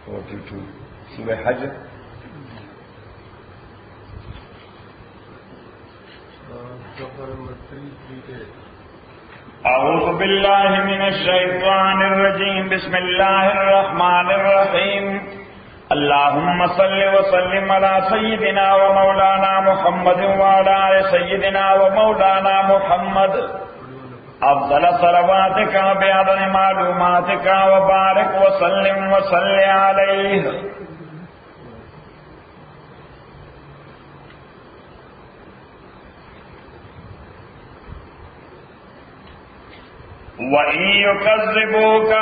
42 سورہ حج. أعوذ بالله من الشيطان الرجيم. بسم الله الرحمن الرحيم. اللهم صل وسلم على سيدنا ومولانا محمد وعلى آل سيدنا ومولانا محمد أفضل صلواتك بعدد معلوماتك وبارك وسلم وصل عليه. وَإِن يُكَذِّبُوكَ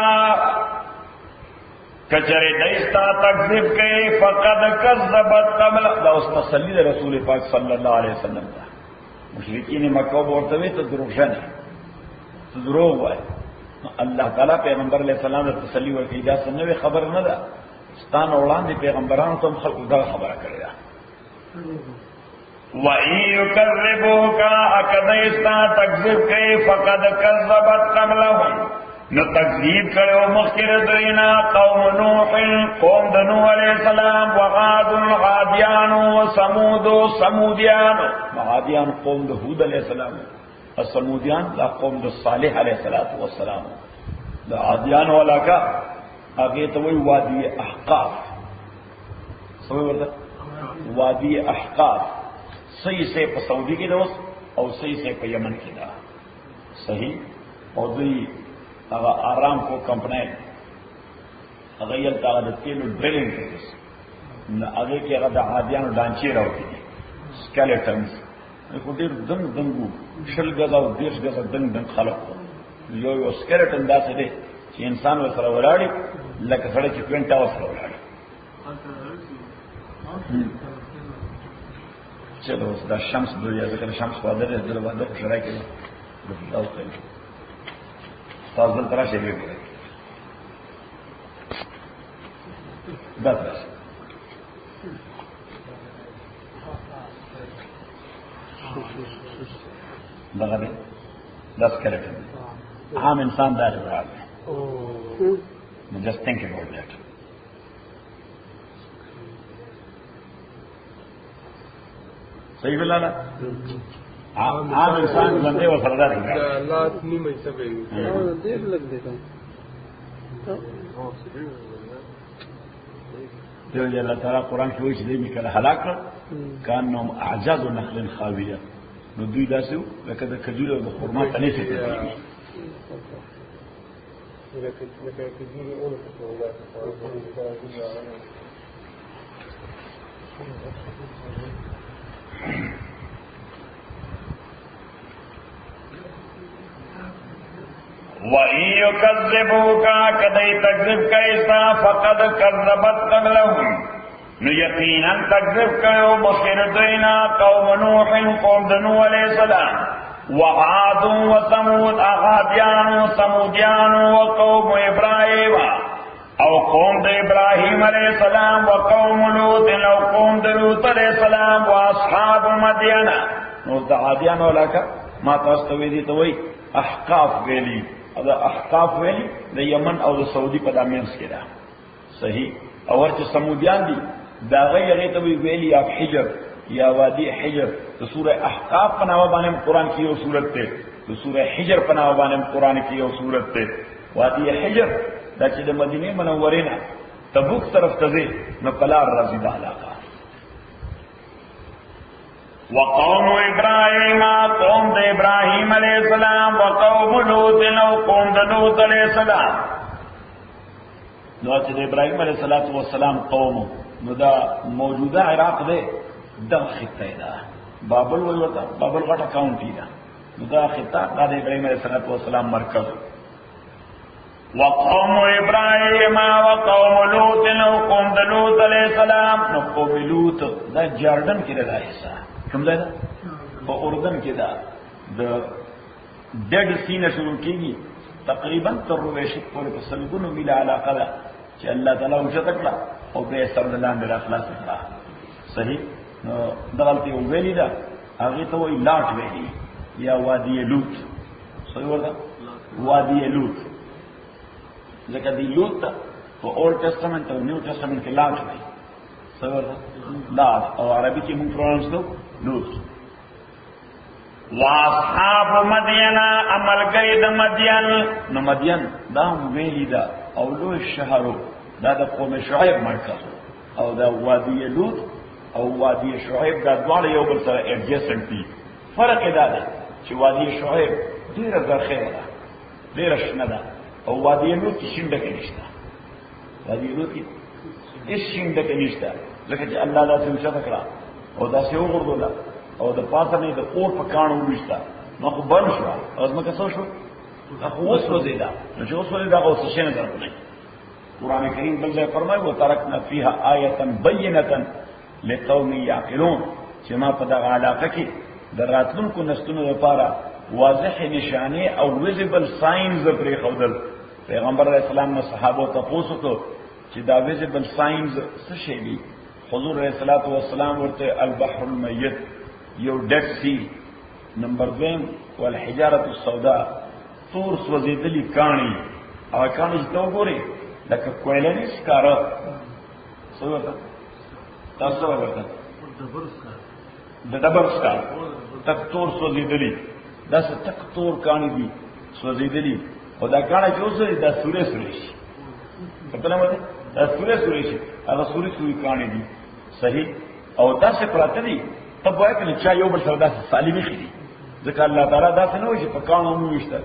کچرے دیستا تکذیب کئی فقد کذبت قبل. دا اس تسلی رسول پاک صلی اللہ علیہ وسلم دا. مشرکین مکہ بورتے ہوئے تو دروغجن ہے، تو دروغ ہوا ہے. اللہ تعالیٰ پیغمبر علیہ السلام دا تسلی ورکی دا سنوی خبر نہ دا ستان اوڑان دی پیغمبران تم خلق دا خبر کرے دا. وَإِن يُكَذِّبُوكَ اکدیستا تکذیب کئی فقد کذبت قبلهم نو تکذیب کرو مخکر دینا قوم نوح قوم نوح علیہ السلام وعاد عادیان وثمود سمودیان. عادیان قوم هود علیہ السلام، السمودیان لا قوم صالح علیہ السلام. دا عادیان والا کا آگے تو وہی وادی احقاف. سمجھ وردا وادی احقاف صحیح سے سعودی کی دوست اور صحیح سے یمن کی دا صحیح. اور دوی آرام کو کمپنی اغیر تعالیٰ تیل ڈرلنگ کرتے آگے کی اگر عادیان ڈانچے رہتی تھی اسکیلیٹنس دیر دنگ دنگو شل گزا و دیش گزا دنگ دنگ خلق کو یو اسکیلیٹن دا سے دے کہ انسان و سر ولاڑی لکه سڑے کی پینٹا و سر ولاڑی. چلو دا شمس دو یا ذکر شمس وادر ہے دل وادر کو شرائی کے داو خیلی فاضل طرح سے بھی بولے دس لگا دے 10 کیرٹ عام انسان دار برابر ہے. Just think about that. صحیح بلا نا عام انسان بندے و سردار ہیں. اللہ تعالیٰ قرآن کی وجہ سے نکل ہلاک کانهم اعجاز نخل خاویہ نو دوی داسو لکه د کجور او د خرما تنه څه کوي. وَإِن يُكَذِّبُوكَ کدی تکذیب کیسا فقد کذبت قبلهم نو یقینا تکذیب کیو مخیر دینا قوم نوح قوم نوح علیہ السلام وعاد وثمود عادیان سمودیان وقوم ابراہیم او قوم ابراہیم علیہ السلام وقوم لوط او قوم لوط علیہ السلام واصحاب مدین. نو د عادیان ولاکا ما تاسو ته ویلي ته وای احقاف ویلی او احقاف ویلی د یمن او د سعودي په دامنس کې ده صحیح. اور چې سمودیان دي دا غیر ته ویلی اپ حجر یا وادی حجر. د سوره احقاف په نامه باندې قرآن کې یو سورته ده، د سوره حجر په نامه باندې قرآن کې یو سورته ده. وادی حجر دا چې د مدینه منورې نه تبوک طرف ته ځي نو کلار راځي د علاقه. وقوم ابراہیم قوم د ابراہیم علیہ السلام وقوم لوط او قوم د لوط علیہ السلام. نو چې د ابراہیم علیہ السلام قوم نو دا موجوده عراق ده د خطه ده بابل وی وتا بابل غټه کاونټي ده نو دا خطه د ابراہیم علیہ السلام مرکز. وقوم ابراہیم وقوم لوط او قوم د لوط علیہ السلام. نو قوم لوط دا جاردن کې راځي کوم ځای ده په اردن کې ده د ډېډ سینه شروع کېږي تقریبا تر رویشت پورې په سلګونو میله علاقه ده چې الله تعالی اوچته کړه او به سر د لاندې را خلاص کړه صحیح. نو دغلته یو ویلي ده هغې ته وایي لاټ ویلي یا وادي لوط. صحیح ورته وادي لوط ځکه دی لوط ته په اولډ ټیسټمنټ او نیو ټیسټمنټ کې لاټ وایي څه لاټ او عربي کې موږ پرونانس کوو لوط. واصحاب مدین عمل گئی د مدین نو مدین دا ویلی دا او لوی شهرو دا د قوم شعیب مرکز او دا وادی لوط او وادی شعیب دا دواړه یو بل سره ایڈجسټنټ دي. فرق دا دی چې وادی شعیب ډیره زرخیره ده ډیره شنه ده او وادی لوط کې شینډه کې نشته. وادی لوط کې هیڅ شینډه کې نشته ځکه چې الله دا څنګه کړه او دا څه وګورل او د پاسه نه د اور په کانو وښتا نو خو بل شو او زما کسو شو خو وسوځي دا نو چې وسوځي دا اوس څه نه درته قرآن کریم بل ځای فرمایي وترکنا فيها آیه بینه لقوم یعقلون چې ما په دغه علاقه کې د راتلونکو نسلونو لپاره واضح نشانه او ویزیبل ساينز پرې خودل. پیغمبر علیه السلام نه صحابه ته پوښتنه چې دا ویزیبل ساينز څه شي دي. حضور علیه الصلاۃ والسلام ورته البحر المیت یو ډک سی، نمبر 2 والحجاره السوداء تور سوځېدلې کانی او کانی چې وګوري لکه کویلنس کار څه ورته تاسو ورته د ډبر سکار تک تور سوځېدلې دا څه تک تور کانی دي سوځېدلې او دا کانی چې اوسه دا سورې سورې شي په نامه دا سورې سورې شي هغه سورې سورې کانی دي صحیح او تاسو پراته دي تب وایي چې چا یو بل سره داسې سالمي خېدي ځکه الله تعالی داسې نه وایي چې په کانو مو وشته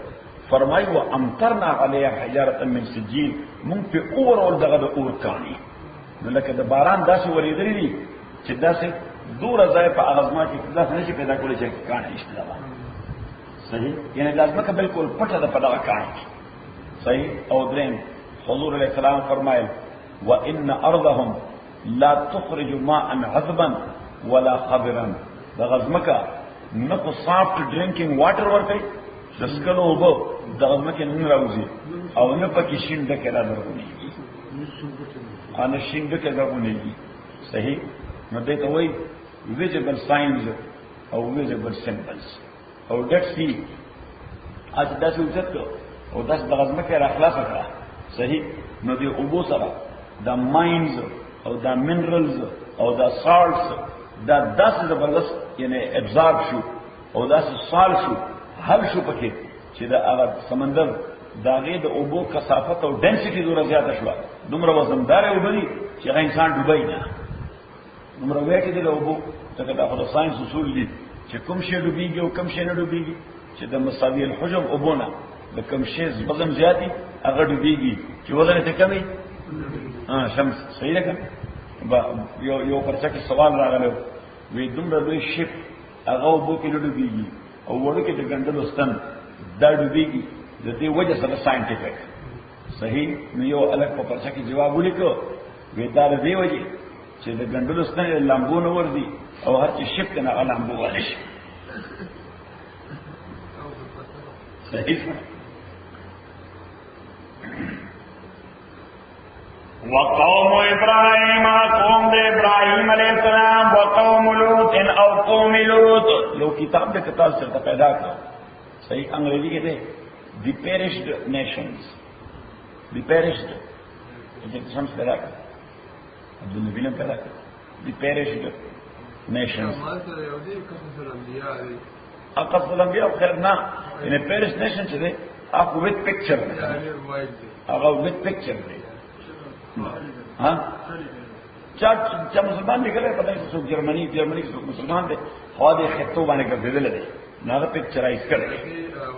فرمایي و امطرنا علیها حجاره من سجیل مونږ په اور او دغه د اور کانی نو لکه د باران داسې ورېدلې دي چې داسې دور ځای په اغزما کې داسې نشي پیدا کولی چې کانه اشتلا صحیح یعنی لازمه که بالکل پټه ده په دغه کانه صحیح. او دریم حضور علیه السلام فرمایل وان ارضهم لا تخرج ماء عذبا ولا خضرا د غزمکه نه کو سافټ ډرینکینګ واټر ورته د سکلو وبو د غزمکه نه راوځي او نه پکې شینډه کې راځي ان شینډه کې راځي صحیح. نو دته وای ویزیبل ساينز او ویزیبل سمبلز او ډک سی اځ داسې وځتو او داس د غزمکه را خلاص کړه صحیح. نو دی اوبو سره د ماینز او د منرالز او د سالټس دا داسې زبردست یعنی ابزارب شو او داسې سال شو حل شو پکې چې دا هغه سمندر داغه د اوبو کثافت او ډنسټي دوره زیاته شو دومره وزندار وبدي چې هغه انسان ډوبای نه دومره وې کې د اوبو څنګه دا خو ساينس اصول دي چې کوم شی ډوبېږي او کوم شی نه ډوبېږي چې د مساوي الحجم اوبونه د کوم شی وزن زیاتی هغه ډوبېږي چې وزن ته کمی شمس صحیح ده یو پرچا کې سوال راغلی وی دومره لوی شپ هغه اوبو کې نه ډوبېږي او وړو کې د ګنډلو ستن دا ډوبېږي د دې وجه سره ساينټیفیک صحیح. نو یو الګ په پرچا کې جواب ولیکو وی دا د دې وجه چې د ګنډلو ستن لامبو نه ورځي او هر چې شپ کنه لامبو والی شي صحیح. وقوم ابراهيم قوم ابراهيم عليه السلام وقوم لوط او قوم لوط لو کتاب د کتاب سره پیدا کړ صحیح. انګریزي کې ده the perished nations the perished د څه پیدا کړ د نبیلم پیدا کړ the perished nations اقصد الانبیاء خیر نه ان perished nation چې ده اخو ویت پکچر هغه ویت پکچر دی ها چا مسلمان دی کله پتہ څوک جرمنی څوک مسلمان دی خو دې خطو باندې ګرځیدل دي نه دا پکچرایز کړي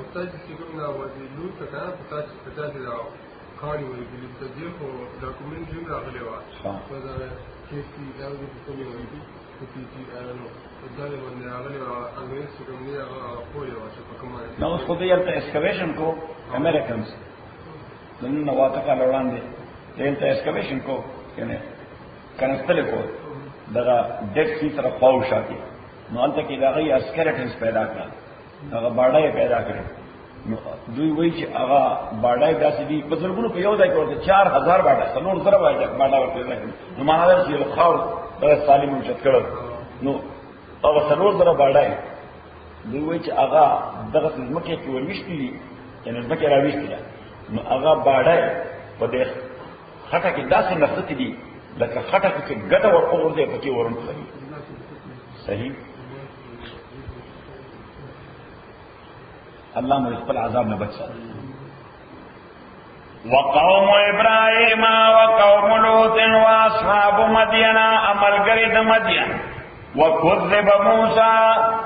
استاد چې کومه وځي نو ته پتا چې دا کاری وایي چې دې خو ډاکومنټ یې راغلی و په دا کې چې دا د کومې وایي چې چې نو دا له باندې راغلی و انګلیس کومې هغه پوهه و چې په کومه نو اوس خو دې یلته اسکیویشن کو امریکانز نن واته کال وړاندې دلته اسکیویشن کو کنه کنستل کو دا ډیک سی سره خواو شاته نو انته کې دا غي اسکیلټنز پیدا کړل هغه باډای پیدا کړل نو دوی وایي چې هغه باډای داسې دي په ځلګونو په یو ځای کې ورته 4000 باډای څلور سره باډا ورته راځي نو معنا دا چې خاور د سالم چت کړل نو هغه څلور سره باډای دوی وایي چې هغه دغه ځمکه کې ورمشتي یعنی ځمکه راويشتي نو هغه باډای په دې خټه کې داسې نفستی دي لکه خټه کې ګټه ورکول دی پکې ورن کوي صحیح الله مو خپل عذاب نه بچ وقوم ابراهيم وقوم لوط واصحاب مدين عمل گرد مدين وكذب موسى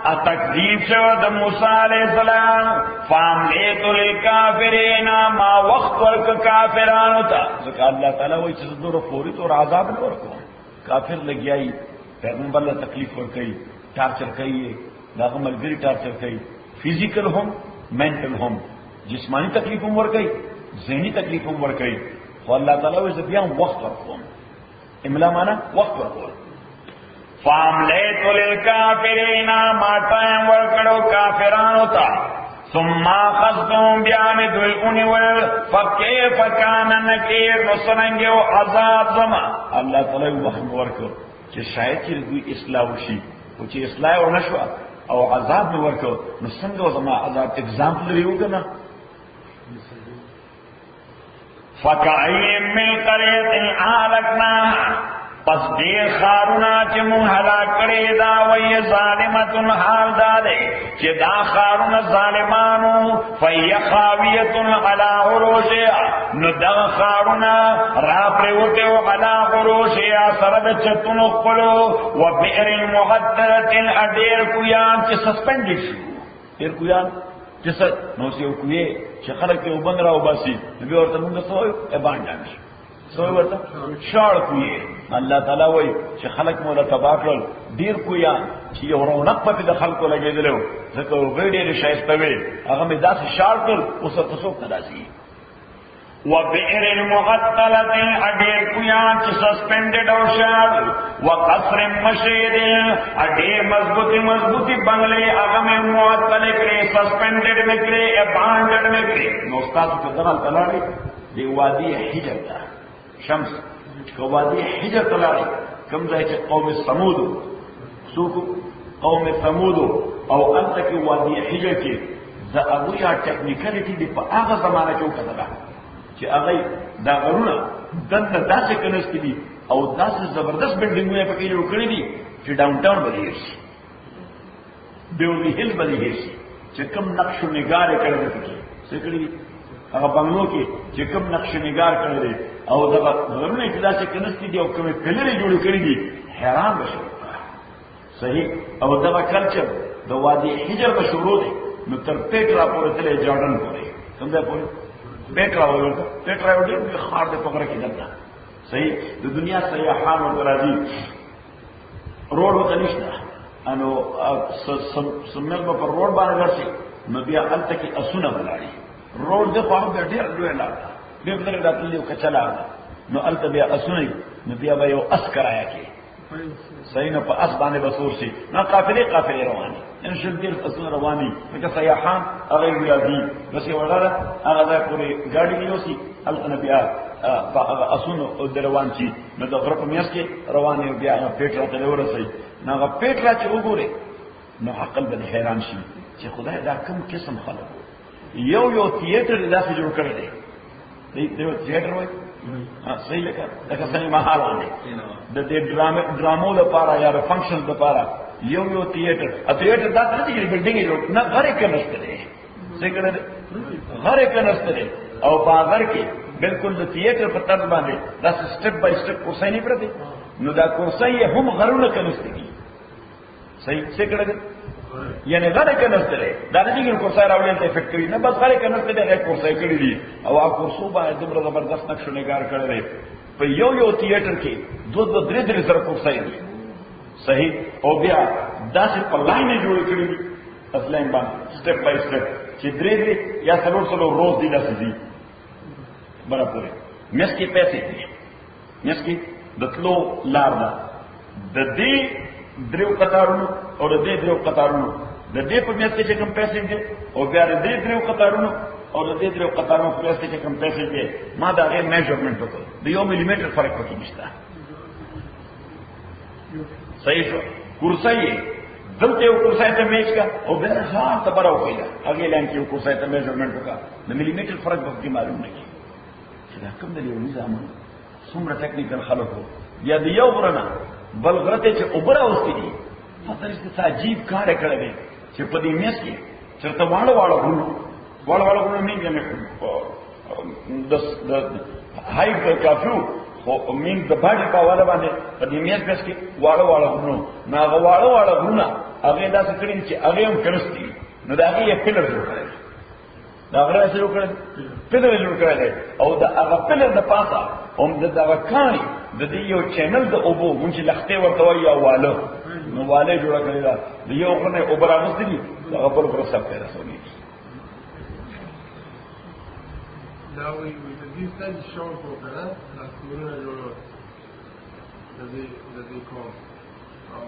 التكذيب شو د موسى عليه السلام فامليت للكافرين ما وقت ورک کافرانو ته ځکه الله تعالی وایي چې دغه فوري تور عذاب نه ورکو کافر لګیای پیغمبر له تکلیف ورکړي ټارچر کوي دا ملګری ټارچر کوي فزیکل هم منټل هم جسمانی تکلیف هم ورکړي ذهنی تکلیف هم ورکړي خو الله تعالی وایي بیا وخت ورکوم املا معنا وخت ورکوم فاملیت للکافرین ما ټایم ورکړو کافرانو ته ثم خذتم بیان دوی اونول فکیف کان نکیر نصرنګو عذاب زما الله تعالی وخت ورکړو چې شاید چې دوی اصلاح وشي او چې اصلاح ونشو او عذاب نو ورکړو نو څنګه زما عذاب اگزامپل لري وکنه فکأین من قریة اهلکناها پس دیر خارونا چه من حلاک کرے دا وی ظالمتن حال دادے چه دا خارونا ظالمانو فی خاویتن علا غروشیا نو دا خارونا را پریوتیو علا غروشیا سرد چتن اقبلو و بئر محدرتن ادیر کویان چه سسپنڈی شو دیر کویان چه نو سیو کویے چه خلق تیو بند راو باسی نبی ورطا منگا سوئو ابان جانشو سوئ ورته شاړ کوی الله تعالی وای چې خلق مولا تباہ کړل ډیر کویا چې یو رونق په د خلکو لګیدلو ځکه وګړي ډیر شایسته وي هغه مې داسې شاړ کړ اوس ته څوک تداسي وبئر المعطلة اډیر کویا چې سسپندډ او شاړ وقصر مشید اډیر مضبوطی بنگلې هغه مې معطل کړې سسپندډ مې کړې اباندډ مې کړې نو استاد په دغه تلاړي دی وادي حجر شمس کو وادي حجر تلاړي کوم ځای چې قوم ثمود سوق قوم ثمود او انت کې وادي حجر کې دا ابویا ټیکنیکلیټي دی په هغه زمانہ کې وکړه چې هغه دا غرونه دنه داسې کنيستي دي او داسې زبردست بلډینګونه پکې جوړ کړې دي چې ډاون ټاون باندې شي بیولی هیل باندې شي چې کوم نقش و نگار کړی دی څه کړی دي هغه بنگلو کې چې کوم نقش نگار کړی دی او دا غرونه چې داسې کنيستي دي او کومه پلرې جوړ کړې دي حیران بشي صحیح او دا کلچر د وادي حجر مشهور دی نو تر پیټرا پورې تلې جارډن پورې څنګه پورې پیټرا ورته پیټرا ورته خار د پګره کې دلته صحیح د دنیا سیاحان او راځي روډ وته نشته انو سمل په روډ باندې راشي نو بیا الته کې اسونه ولاړي روډ د په هغه ډېر لوی لا دې بلره داتلی او کچلا نو الته بیا اسونه نو بیا به یو اس کرایا کې صحیح نه په اس باندې بسور شي نو قافلې رواني ان شاء الله اسونه رواني لکه سیاحان هغه ویاږي بس یو وړاله هغه ځای پورې ګاډي نیوسي الته بیا هغه اسونه روان شي نو د غرب میاس کې رواني بیا پیټرا ته ورسي نو هغه پیټرا چې وګوري نو عقل به حیران شي چې خدای دا کوم قسم خلق یو تیاتر داسې جوړ کړی دی دیو تیاتر وای صحیح لکه سینما هال باندې د دې ډرامو لپاره یا فنکشن لپاره یو تیاتر تیاتر دا څه دی بلډینګ جوړ نه غره کې نشته دی څنګه غره کې نشته دی او باغر کې بالکل د تیاتر په طرز باندې دا سټپ بای سټپ کورسای نه پرته نو دا کورسای هم غرونه کې نشته دی صحیح څنګه یعنی غره کې نشته دی دا د دې کورسای راوړل ته افیکټ کوي نه بس غره کې نشته دی هغه کورسای کړی دی او هغه کورسو باندې دمر زبردست نقش نگار کړی دی په یو تیاتر کې دوه درې سره کورسای دی صحیح او بیا داسې په لاین جوړ کړی دی اصلاً باندې سټپ بای سټپ چې درې یا څلور روز دی لاسې دي برابر مېس کې پیسې دي مېس کې د تلو لار ده د دې دریو قطارونو او د دې دریو قطارونو د دې په مېس کې چې کوم پیسې دي او بیا د دې دریو قطارونو او د دې دریو قطارونو په مېس کې چې کوم پیسې دي ما دا غي میجرمنٹ وکړ د 1 ملي میټر فرق پکې نشته صحیح شو کورسای دلته یو کورسای ته میچ کا او بل ځان ته براو کیدا هغه لاین کې یو کورسای ته میجرمنٹ وکړه د ملي میټر فرق به معلوم نه کی دا کوم د یو نظام څومره ټیکنیکل خلکو یا د یو غرنه بل غرته چې اوبره اوسې دي پته نشته عجیب کار کړی دی چې په دې میس کې چرته واړه غرونه نه د هایډ کافیو خو مين د باډي په والا باندې په دې میس کې واړه غرونه ناغه واړه غرونه هغه داسې کړی چې هغه هم کړستي نو دا هغه پلر جوړ کړی دا هغه څه جوړ کړی پلر جوړ کړی او دا هغه پلر د پاسه هم د هغه کاني د دې یو چینل د اوبو مونږ لختې ورته وایي واله نو واله جوړ کړی دا یو غره اوبره مستدي هغه په پر سب ته رسولي دا وی د دې ستاسو شو کو کنه تاسو ورونه جوړو د دې کوم او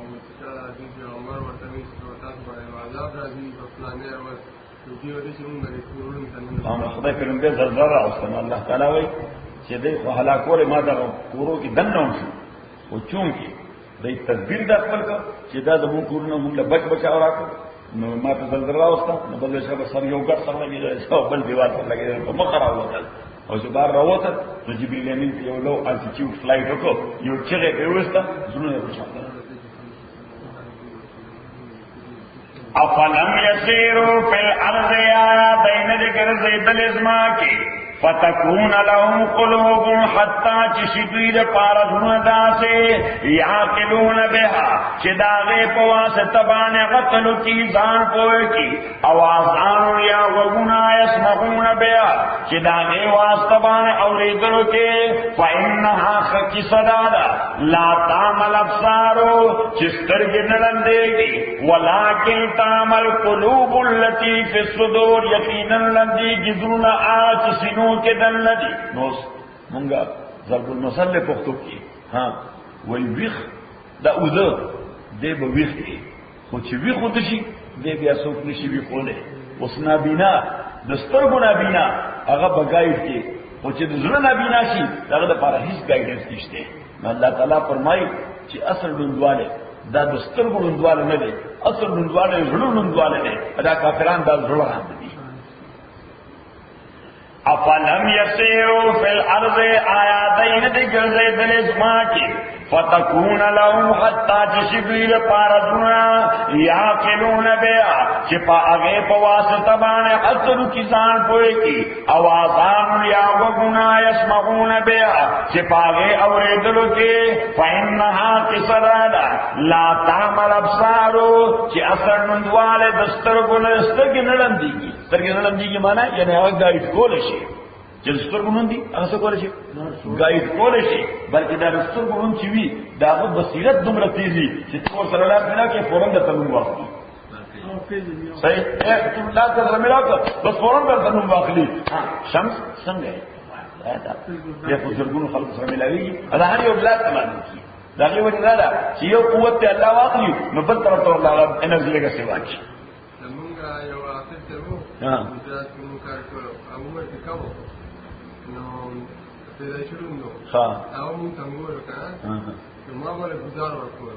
چې د عمر ورته نشته تاسو باندې عذاب راځي په پلانې او دې ورته چې موږ لري کورونه کنه امر خدای پیغمبر زلزلہ او سن الله تعالی وی چې دې خو هلاکوله ما دا کورو کې دنه شو او چون کې دې تدبیر د خپل کو چې دا د مون کورونه موږ له بچاو راکړو نو ما ته زلزلہ اوسه نو بل څه سر یو ګر سره لګیږي او بل دیوال پر لګیږي په مخ راوځل او چې بار راوته نو جبرئیل امین یو لو الټیټیوډ فلایټ وکړو یو چیرې په وسته زونه خوشاله افلم یسیروا فی الارض یا بین ذکر زید الاسما کی فتكون لهم قلوب حتى تشديد پارزونه داسه یاقلون بها چې داغه په واسطه باندې قتل کی ځان پوي کی اوازان یا وغنا يسمعون بها چې داغه واسطه باندې اوریدلو کې فإنها خکی صدادا لا تعمل ابصار چې سترګې نړندېږي ولکن تعمل قلوب التي في الصدور یقینا لندې جزونه آج سینو کې دل ندي نو مونږه ضرب المثل پښتو کې ها وای ویخ دا اوده دی به ویخ خو چې ویخ وته شي دی بیا څوک نشي ویخونه اوس نابینا د سترګو نابینا هغه بغایت کې خو چې د زړه نابینا شي هغه د لپاره هیڅ ګایډنس نشته الله تعالی فرمایي چې اصل لوندواله دا د سترګو لوندواله نه دی اصل لوندواله زړه لوندواله دی دا کافران دا زړه راځي افلم یسیروا فی الارض آیاتین دی گرزی دل اسما کی فتکون لهم حتی جشبیل پاردونا یاقلون بیا چپا اگے پواسطہ بانے حسر کسان پوئے کی اوازان یا وگنا یسمعون بیا چپا اگے اوریدلو کے فإنها کسرادا لا تعمل ابصارو چی اثر نندوال دسترگو نسترگی نلندیگی سترگی نلندیگی مانا یعنی اگر گائیڈ کولشی چې سترګونون دي هغه څه کول شي ګایډ کول شي بلکې دا سترګونون چې وي داغه بصیرت دومره تیزي چې څور سره لا بنا کې فورن د تنوم واخلي صحیح ته لا تر ملاک بس فورن د تنوم واخلي شمس څنګه دا په سترګونو خلق سره ملاوي دا هر یو بلاد تمام کی دا غي وجه دا چې یو قوت الله واخلي نو بل طرف ته الله انرژي لګا سیوا کی زمونږه یو اخر ته وو دا څنګه کار کړو هغه څه کاوه نو پیدا شروع نو ها او موږ څنګه ورکړه نو ما ولې گزار ورکړو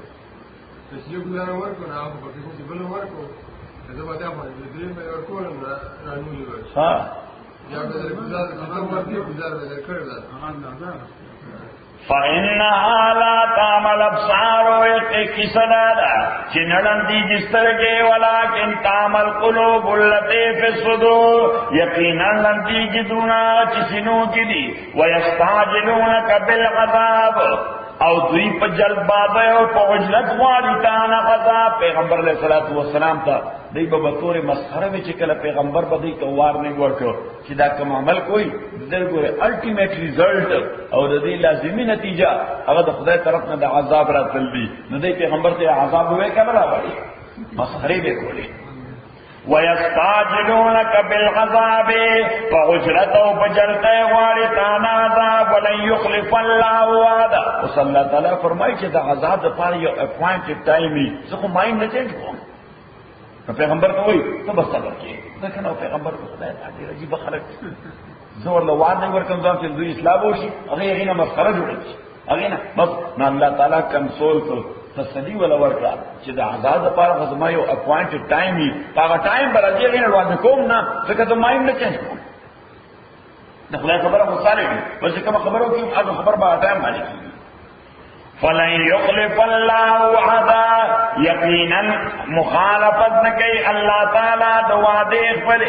چې یو گزار ورکړو نو هغه په کې بل ورکړو دا به دا باندې دې مې ورکول نو رانولې ها یا به گزار ورکړو گزار به کړل فإنها لا تعمل ابصار ويكسدادا چنلن دی جسترگے ولكن تعمل قلوب التي في الصدور یقینا لن دی جدونا چسنو کی دی ويستعجلونك بالعذاب او دوی په جلد بابه او په عجلت والی تانا غذا پیغمبر علیہ الصلوۃ والسلام ته دی په بطور مسخره وچ کله پیغمبر به دی کوار نه ورکو چې دا کوم عمل کوئی دغه الټیمیټ ریزلټ او د دې لازمی نتیجه هغه د خدای طرف نه د عذاب راتل دي نو دی پیغمبر ته عذاب وې کله راوړي مسخره به کولی ويستعجلونك بالعذاب فاجرت او بجلته غاری تانا عذاب ولن يخلف الله وعده وصلی الله تعالی فرمایي چې د عذاب لپاره یو اپوینټډ ټایم وي څه ماین نه چینج کوم پیغمبر ته وایي ته بس صبر کې دا کنه پیغمبر خدای تعالی عجیب خلق زور له وعده ورکوم چې دوی اسلام وشي هغه یې نه مسخره جوړي هغه نه بس نه الله تعالی کنسول کو تسلی ولا ورکا چې د عذاب لپاره غزما یو اپوینټډ ټایم وي هغه ټایم برابر غیر وعده کوم نه ځکه ته مایم نه چینج کوم د خدای خبره خو صالح دی بس کوم خبرو کې هغه خبر به ټایم باندې فلن يخلف الله وعدا یقینا مخالفت نکي الله تعالی د وعده خپل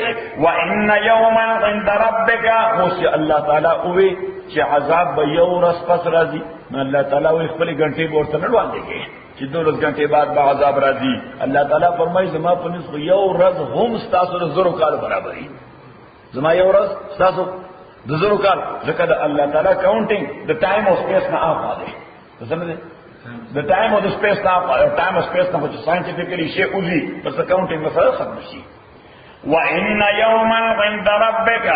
وان يوما عند ربك اوس الله تعالی اوې چې عذاب به یو ورځ پس راځي نو الله تعالی وې خپل غنټې ورته نه وړاندې چې 2 غنټې بعد به عذاب راځي الله تعالی فرمایي زما په نس یو ورځ هم تاسو سره زرو کال برابرې زما یو ورځ تاسو د زرو کال ځکه د الله تعالی کاونټینګ د ټایم او سپیس نه آفاده سمجھے the time of the space now time of space now which scientifically شيء اوزي بس accounting مسئلہ ختم شي وان يوما عند ربك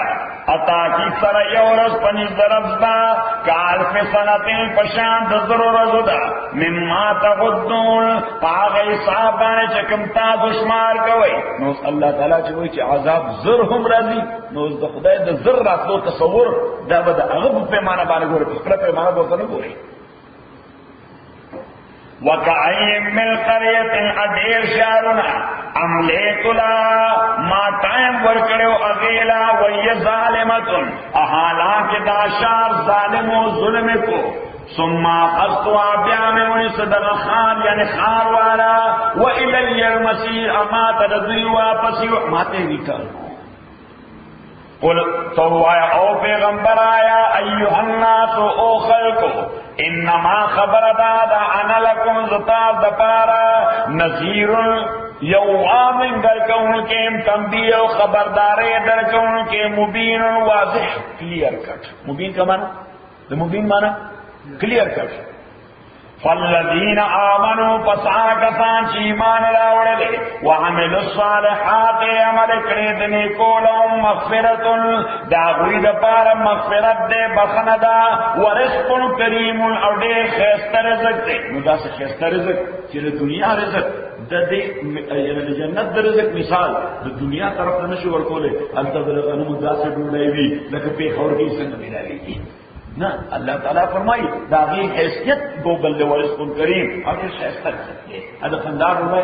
اتاكي سر يورس پنځ دربستا کال په سنتين پشان د ضرور زدا مما تغدون پاغه حساب باندې چې کوم تاسو شمار کوي نو الله تعالی چې وایي چې عذاب زر هم راځي نو د خدای د زر راتلو تصور دا به هغه په پیمانه باندې ګوري په خپل پیمانه ورته نه ګوري وَكَأَيٍّ مِّن قَرْيَةٍ أَدِيرْ شَارُنَا أَمْلَيْتُ لَهَا مَا ٹائم ورکڑو اغیلا وَيَ ظَالِمَةٌ احالان کے داشار ظالم و ظلم کو ثم أخذتها بِعَمِوْنِ صدق خان یعنی خار والا وَإِلَيَّ الْمَصِيرُ اما ترضی واپسی ما تیری کر قل تو او پیغمبر آیا ایوہ الناس او خلقو انما خبر دادا انا لکم زتار دپارا نذیر یوام درکون کے تنبیہ و خبردارے درکون کے مبین واضح کلیئر کٹ مبین کا معنی مبین معنی کلیئر کٹ فالذین آمنوا پساکسان چی ایمان راوڑلے وعملوا الصالحات عمل کردنی کولهم مغفرت داغوی دپار مغفرت دے بخندا ورزق کریم او دے خیست رزق دے ندا سے خیست رزق چیل دنیا رزق دے جنت در رزق مثال دنیا طرف نشو ورکولے انتا درغنم دا سے ڈوڑائی بھی لکہ پیخور کی سنگ ملاوی کی نا اللہ تعالیٰ فرمائی داغی حیثیت گو بلد ورزق کریم اور یہ شیستر سکتے ادھا خندار ہوئے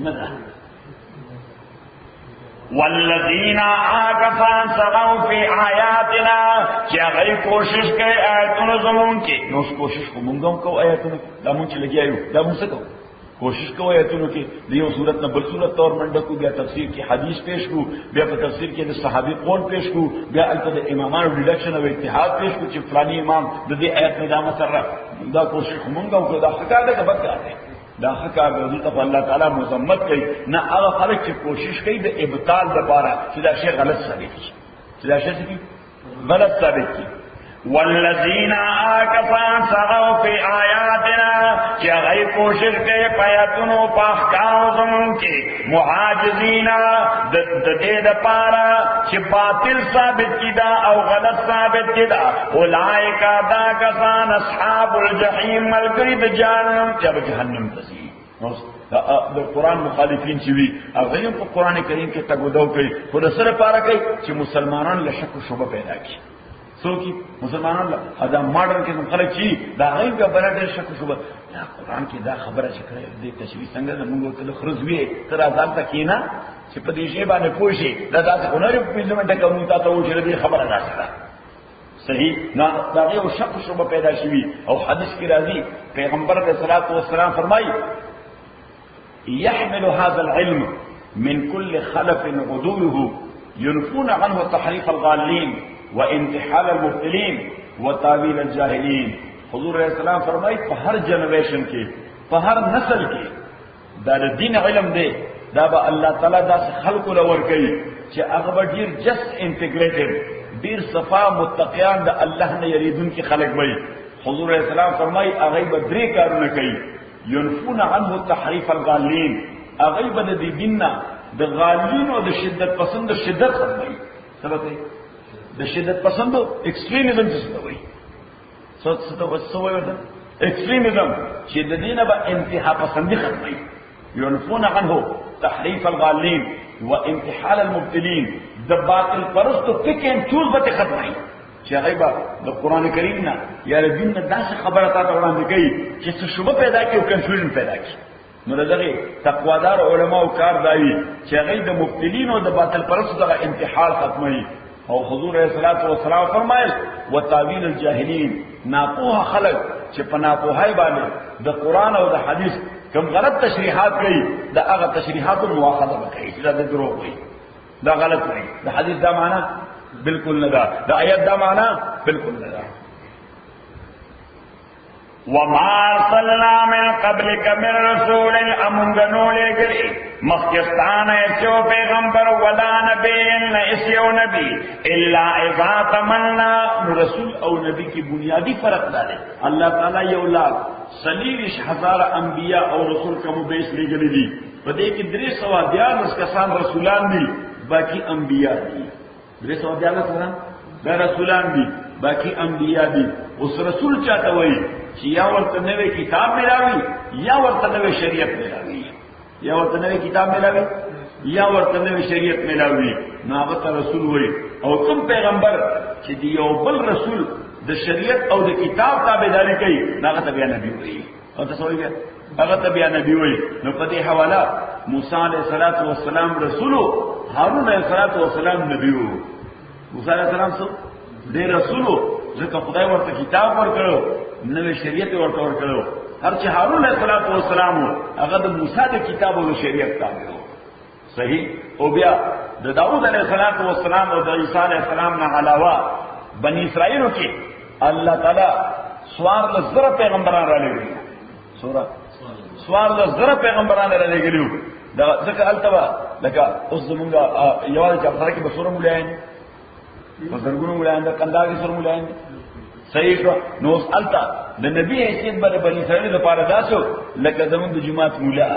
ندا والذین آکفان سغو فی آیاتنا کیا غیر کوشش کے آیتون زمون کی نو اس کوشش کو منگم کو آیتون دامون چی لگی آئیو دامون سکو کوشش کو آیتونو کی دیو صورت نبل صورت طور منڈکو بیا تفسیر کی حدیث پیش کو بیا پر تفسیر کی صحابی قول پیش کو بیا التا دا امامان ریڈکشن و اتحاد پیش کو چی فلانی امام دا دی آیت ندامہ سر رکھ دا کوشش منگم کو دا حقا دا بد کرتے دا حقا بزیتا پا اللہ تعالی مذمت کئی نا آغا خلق چی کوشش کئی دا ابطال دا پارا چی دا شیخ غلط ثابت کی چی دا شیخ غلط ثابت کی والذین آکفان سغو فی آیاتنا کہ غی کوشش کے پیتنو پاہکاو زمون کی محاجزین دے پارا چھ باطل ثابت کی دا او غلط ثابت کی دا اولائکا دا کسان اصحاب الجحیم ملکری دا جانم جب جہنم تسی دا قرآن مخالفین چوی اغیم کو قرآن کریم کے تگودو کئی خود سر پارا کئی چھ مسلمانان لشک و شبہ پیدا کی سو کی مسلمانان دا ماڈرن کے خلق چی دا غیب کا بنا دیر شک و شبہ دا قرآن کی دا خبر چکر دے تشویح سنگر دا منگو تل خرزویے تر آزاد تا کینا چی پا دیشی بانے پوشی دا دا سے خناری پیزمنٹا کموتا تا وچی ردی خبر دا سکا صحیح نا دا غیب شک و شبہ پیدا شوی او حدیث کی راضی پیغمبر علیہ السلام فرمائی يحمل هذا العلم من كل خلف عدوله ينفون عنه تحريف الغالين وانتحال المبتلين وتاويل الجاهلين حضور علیہ السلام فرمائی پا ہر جنریشن کے پا ہر نسل کے دا دین علم دے دا با اللہ تعالی دا سے خلق لور گئی چی اغبر دیر جس انٹیگریٹڈ دیر صفا متقیان دا اللہ نے یریدن کی خلق بئی حضور علیہ السلام فرمائی اغیب دری کارون کئی ينفون عنه تحریف الغالین اغیب دی دیننا دا غالین و دا شدت پسند شدت فرمائی سبت ہے دا شدت پسند ایکسٹریمزم سے ستوئی ستوئی ورده ایکسٹریمزم شدت دینا با انتحا پسندی ختمی ينفون عنه تحریف الغالین و انتحال المبتلین دا باطل پرست پک اینڈ چوز بات ختمی چی غیبا دا قرآن کریم نا یا دین نا دا سے خبرتا توران دی گئی چی شبہ پیدا کی و کنفیوژن پیدا کی نو دغه تقوادار علماء کار دایي چې غي د مبتلین او د باطل پرستو دغه انتحال ختمي او حضور علیہ الصلوۃ والسلام فرمایل وتاویل الجاهلین ناپوه خلق چې په ناپوهای باندې د قران او د حدیث کوم غلط تشریحات کوي دا هغه تشریحات مؤاخذه کوي چې دا دروغ وي دا غلط وي د حدیث دا معنا بالکل نه دا د آیت دا معنا بالکل نه دا وما ارسلنا من قبلك من رسول امنگنو لګلی مخکستانه چو پیغمبر ولا نبی نه اسیو نبی الا اذا تمنا رسول او نبی کی بنیادی فرق دار اللہ تعالی یو لاکھ 40,000 انبیاء او رسول کوم بیس لګلی دي په دې کې 300 کسان رسولان دي باقی انبیاء دي 300 کسان دا رسولان دي باقی انبیاء دي اوس رسول چاته وایي چې یا ورته نوې کتاب ملاوي یا ورته نوې شریعت ملاوي یا ورته نوې کتاب ملاوي یا ورته نوې شریعت ملاوي نو هغه رسول وایي او کوم پیغمبر چې دی یو بل رسول د شریعت او د کتاب تابعداري کوي هغه ته بیا نبی وایي او تاسو وایي هغه ته بیا نبی وایي نو په دې حواله موسی علیه السلام رسول هارون علیه السلام نبی وو موسی علیه السلام څو دې رسول ځکه خدای ورته کتاب ورکړو نوې شریعت ورته ورکړو هر چې هارون علیه السلام هغه د موسی د کتاب او شریعت تابع وو صحیح او بیا د داوود علیه السلام او د عیسی علیه السلام نه علاوه بنی اسرائیل کې الله تعالی سوار لزر پیغمبران را لګي سوار لزر پیغمبران را لګي دا ځکه التوا لکه اوس زمونږه یوازې چې افسر کې بصوره مولایي بزرګونو مولایي د کندهار کې سر مولایي صحیح نو التا د نبی حیثیت باندې بنی اسرائیل لپاره داسو لکه زمونږ د جماعت مولا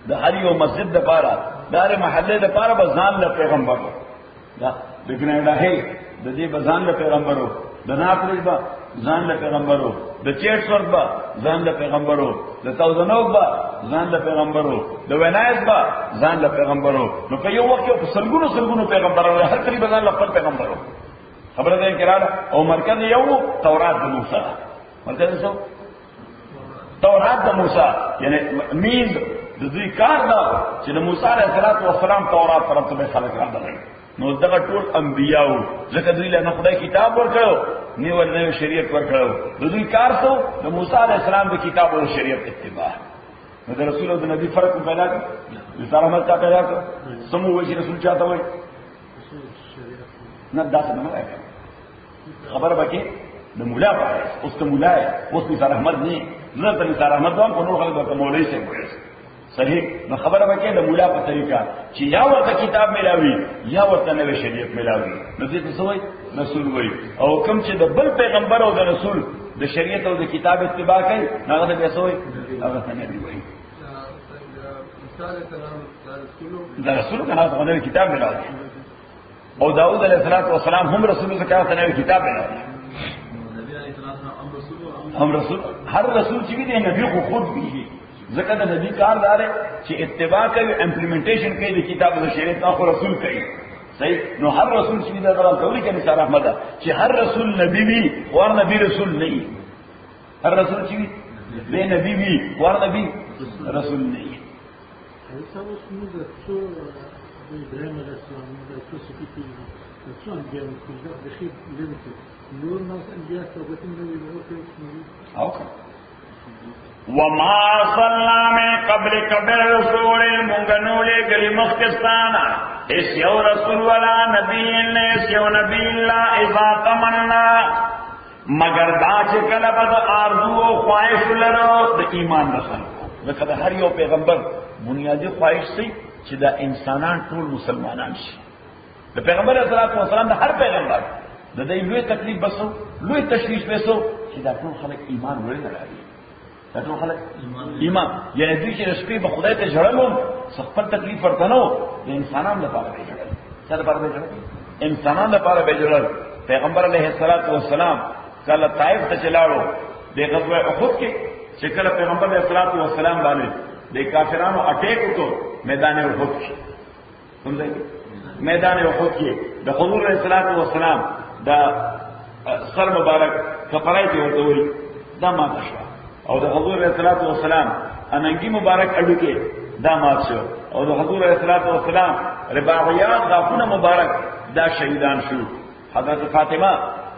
د هر یو مسجد لپاره د هر محله لپاره بزان له پیغمبر دا د ګناډه هي د دې بزان له پیغمبرو د ناپریز با ځان له پیغمبرو د چیټ ورځ با ځان له پیغمبرو د توزنوک با ځان له پیغمبرو د ونایت با ځان له پیغمبرو نو په یو وخت کې سلګونو پیغمبرانو هر کلی بزان له خپل پیغمبرو خبره ده کړه او مرکز یو تورات د موسی مرکز څه تورات د موسی یعنی میز د دې کار دا چې د موسی علیه السلام تورات طرف ته خلک راغلي نو دغه ټول انبیاو ځکه دوی له خدای کتاب ورکړو نیول نه شریعت ورکړو د دوی کار څه د موسی علیه السلام د کتاب او شریعت اتباع نو د رسول او د نبی فرق پیدا کړ رسالت مت پیدا کړ سمو وجه رسول چاته وای نه داسې نه وای خبر بکې د مولا پاره اوس ته مولا اوس نثار احمد نه ته نثار احمد دوام په نور خلک ته مولوی څنګه وایي صحیح نو خبره بکې د مولا په طریقه چې یا ورته کتاب ملاوي یا ورته نوې شریعت ملاوي نو دې څه وایي رسول وایي او کوم چې د بل پیغمبر او د رسول د شریعت او د کتاب اتباع کوي هغه ته څه وایي هغه ته نبی وایي دا رسول کنه هغه کتاب ملاوي او داود علیہ السلام هم رسول زکات ته کتاب ملاوي هم رسول هر رسول چې دی نبی خو خود دی ځکه د نبی کار دار چې اتباع کوي امپلیمنټیشن کوي د کتاب او شریعت او رسول کوي صحیح نو هر رسول چې دا ډول کوي کنه سره احمد چې هر رسول نبی وي او نبی رسول نه وي هر رسول چې دی نبی وي او نبی رسول نه وي Ibrahim Aleyhisselam'ın da kısa fikirleri, şu an gelmişler, dışarı limited. Yorumlar enbiya sohbetinde bir okay. وما صلى من قبلك بالرسول المنغنول لمختصانا اس یو رسول ولا نبی اس یو نبی الا اذا تمنا مگر دا چې کله بد ارزو او خواهش لرو د ایمان رسول لکه هر یو پیغمبر بنیادی خواهش سي چې دا انسانان ټول مسلمانان شي د پیغمبر اسلام د هر پیغمبر د دې لوی تکلیف بسو لوی تشویش بسو چې دا ټول خلک ایمان ورې نه لري دا ټول خلک ایمان یعنی دوی چې شپې به خدای ته جوړلو خپل تکلیف ورته نو د انسانانو لپاره به جوړل څه لپاره به جوړل انسانانو لپاره به جوړل پیغمبر علیه السلام کله طائف ته چلاړو د غزوه احد کې چې کله پیغمبر علیه السلام باندې د کافرانو اٹیک وکړ میدان احد کې سمجھئ میدان احد کې د حضور علیه السلام دا سر مبارک کپړای ته ورته وی دا ماته شو او د حضور علیه السلام اننګي مبارک اډو کې دا مات شو او د حضور علیه السلام رباعیات غافونه مبارک دا شهیدان شو. حضرت فاطمه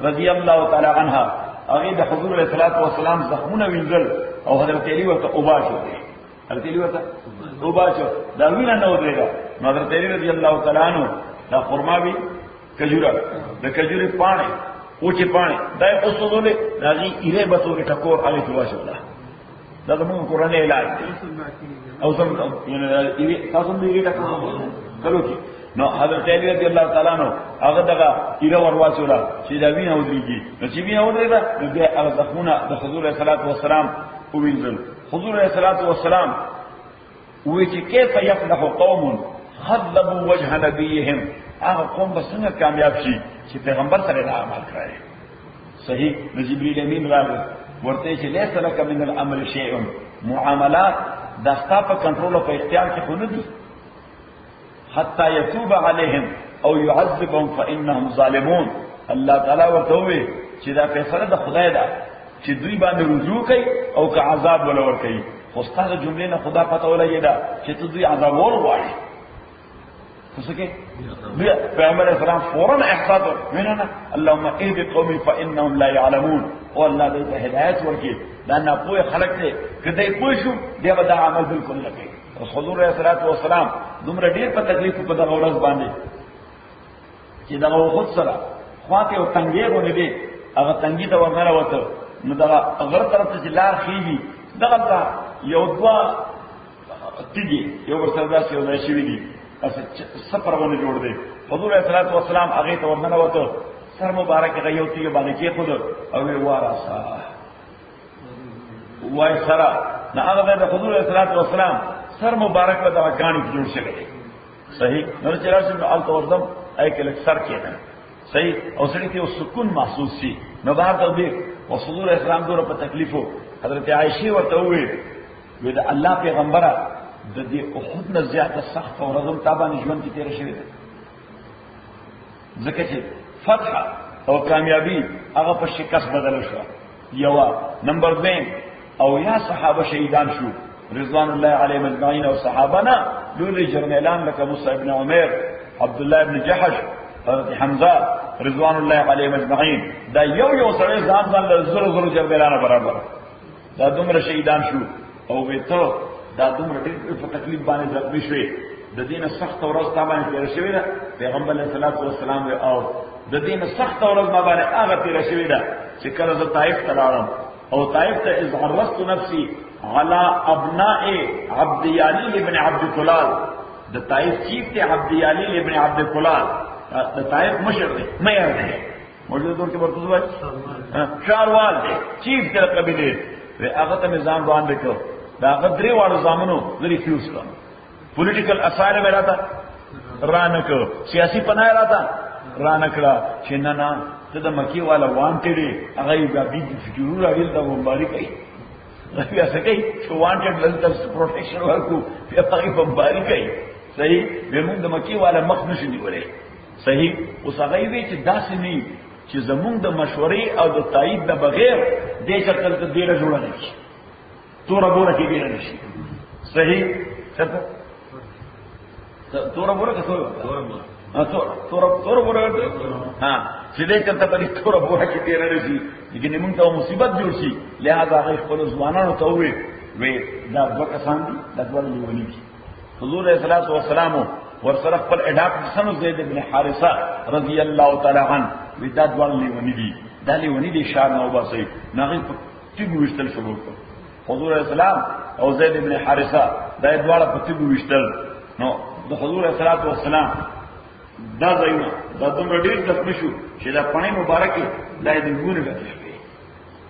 رضی الله تعالی عنها هغه د حضور علیه الصلاۃ والسلام زخمونه وینځل او حضرت علی ورته اوبا شو. حضرت علی ورته اوبا شو دا وینه نه ودرېږي. حضرت علی رضی الله تعالی عنہ دا خرما وی کجوره د کجوري پانی او چې پانی دا اوسولې داږي ایره به تورې ټکور علي جوا شو. دا زموږ قرآن علاج او سم یعنی تاسو دې ایره ټکور کړو چې نو حضرت علی رضی الله تعالی عنہ هغه دغه ایره ورواچولا چې دا وینه ودرېږي. نو چې وینه ودرېږي نو بیا هغه زخمونه د حضور علیه الصلاۃ والسلام وینځل. حضور علیه الصلاۃ والسلام وی چې کیف یفلح قوم خذبوا وجه نبیهم، هغه قوم به څنګه کامیاب شي چې پیغمبر سره دا عمل کړی. صحیح. نو جبرئیل امین راغی ورته چې لیس لک من الامر شیء، معاملات دا ستا په کنټرول او په اختیار کې خو نه دي. حتى يتوب عليهم او يعذبهم فانهم ظالمون. الله تعالی ورته وی چې دا فیصله د خدای ده چې دوی باندې رجوع کوي او که عذاب ولور کوي. خو ستاسو جملې نه خدا پته ولګی دا چې ته دوی عذاب ور واړي. څه کې بیا پیغمبر اسلام فورا احساس ویننه اللهم اهد قومي فانهم لا يعلمون. او الله دې ته هدایت ورکړي دا نه پوهه خلق دې کله پوه شو دی به دا عمل بالکل نه کوي. حضور علیه الصلاۃ والسلام دومره ډیر په تکلیف په دغه ورځ باندې چې دغه خود سره خواته او تنګي غونې دي هغه تنګي ته ورننه وته نو دغه غر طرف ته لار خيږي دغه یو دوا تیږي یو ورسره داسې یو ځای شوی دي اسه سفر باندې جوړ دی. حضور علیه الصلاۃ والسلام هغه ته ورننه وته سر مبارک هغه یو تیږي باندې کې خود او وارثه وای سره نه هغه د حضور علیه الصلاۃ والسلام سر مبارک له دغه غاڼې جوړ شوی دی. صحیح. نو چې راشي نو الته ورځم اې کله سر کېده. صحیح. او سړی ته سکون محسوس شي. نو بهر ته دی او حضور اسلام دوره په تکلیفو حضرت عائشہ ورته وی د الله پیغمبره د دې احد نه زیاته سخت او رغم تابانه ژوند کې تیر شوی دی. ځکه چې فتح او کامیابی هغه په شکست بدل شو. یو نمبر 2 او یا صحابه شهیدان شو رضوان الله علیهم اجمعین او صحابنا لولي جرنیلان لکه مصعب بن عمر، عبد الله بن جحش، حضرت حمزه رضوان الله علیهم اجمعین. دا یو سره ځان له زر جرنیلان برابر دا دومره شهیدان شو. او وته دا دومره ډېر په تکلیف باندې زخمی شوی. د دینه سخت ورځ تا باندې تیر شوی ده. پیغمبر علیه الصلاۃ والسلام او د دینه سخت ورځ ما باندې هغه تیر شوی ده چې کله زه طائف ته لاړم او طائف ته اذ عرضت نفسي على ابناء عبد یالیل ابن عبد کلال. د طائف چیف ته عبد یالیل ابن عبد کلال د طائف مشر دی مېر دی موجود دور کې ورته وایي شاروال دی چیف ته قبیله وی هغه ته نظام باندې کړ. دا هغه درې واړو زامنو لري فیوز کړ. پولیټیکل اسایلم راته رانه کړ. سیاسي پناه راته رانه کړ چې نه ته د مکی والا وانټډ هغه یې بیا دې فجرو راویل دا بمباری کوي. بیا څه کوي چې وانټډ لږ پروټیکشن ورکو بیا هغه بمباری کوي. صحیح. زموږ د مکی والا مخ نشي نیولای. صحیح. اوس هغه وی چې داسې نه چې زموږ د مشورې او د تایید د بغیر دې شکل ته ډیره جوړه نه شي. تور بوره کې ډیره نشي. صحیح. څه تور بوره څه تور بوره ها چې دې کته په تور بوره کې ډیره نشي. لیکن موږ ته مصیبت جوړ شي. لہذا هغه خپل ځوانانو ته وی دا دوه کسان دي دا دوه نیولې دي. حضور علیه الصلاۃ والسلام ورسره خپل اډاپټ سنو زید بن حارثه رضی الله تعالی عنه دا دوه نیولې دي. دا نیولې دي شان او باسي نغې په تیګو وشتل شروع کړ. حضور علیه السلام او زید بن حارثه دا دواړه په تیګو وشتل. نو د حضور علیه الصلاۃ والسلام دا ځایونه دا دومره ډیر زخمی شو چې دا پڼې مبارکې دا د ګونې غږ شوې.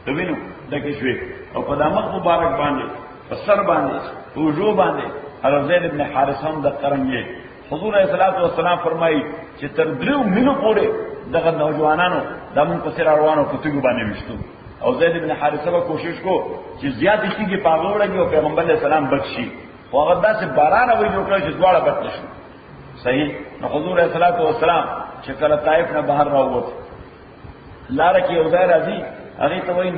ته وینو دا کې شوې او په دماغ مبارک باندې په سر باندې په وجو باندې حضرت زید بن حارثه هم د قرنګي. حضور علیه الصلاۃ والسلام فرمایي چې تر 3 مینو پورې دغه نوجوانانو د مون په سر روانو په تیګو باندې وشتو. او زید بن حارثه به کوشش کو چې زیات شي کې پاغوړږي او پیغمبر علیه السلام بچي. خو هغه داسې باران وې جوړ کړ چې دواړه بچ شو. صحیح. نو حضور علیه الصلاۃ والسلام چې کله طائف نه بهر راووت لار کې یو ځای راځي هغه ته وایي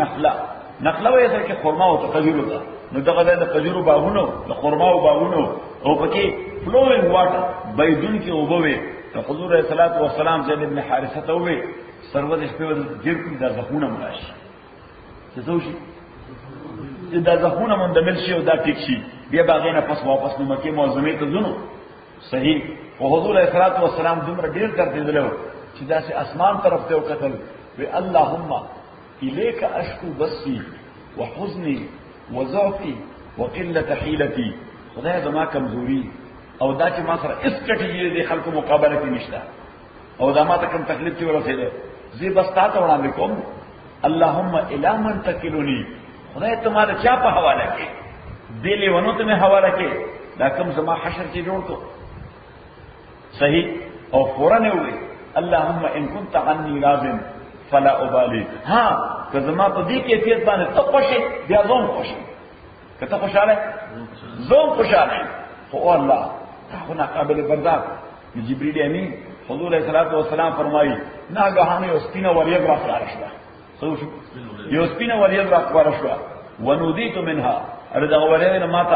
نخله وایي چې خرما او خجورو ده. نو دغه د خجورو باغونو د خرما او باغونو او پکې فلوینګ واټر بيدون کې وبوي نو حضور علیہ الصلوۃ والسلام زید بن حارثه ته وې سرور شپه جیر کې د زخونه مراشي څه شي دا زخونه مندمل شي او دا ټیک شي بیا باغې نه پس واپس نو مکه معظمه ته ځونو صحیح او حضور علیہ الصلوۃ والسلام دومره ډیر ترتیدلو چې دا سه اسمان طرف ته وکتل وی اللهم الیک اشکو بثی وحزنی وضعفی وقلة حیلتی خدای زما کمزوری او دا چې ما سره اس کټی دي خلکو مقابله کې نشته او دا ما ته کوم تکلیف چې ورسېده زی بس تا ته وړاندې کوم اللهم الی من تکلونی خدای ته ما چا په حواله کې دلی ونو ته مې حواله کې دا کوم زما حشر چې جوړ کو صحیح او فورا وی اللهم ان كنت عني لازم فلا ابالي ها که زما په دې کیفیت باندې ته خوشي بیا زوم خوشي کته خوشاله زوم خوشاله خو الله خو قابل برداشت جبريل امين حضور علیہ الصلوۃ والسلام فرمایي ناګهانه یو سپینه وریځ راځي یو سپینه وریځ راځي ونودیت منها اردا وریځ ما ته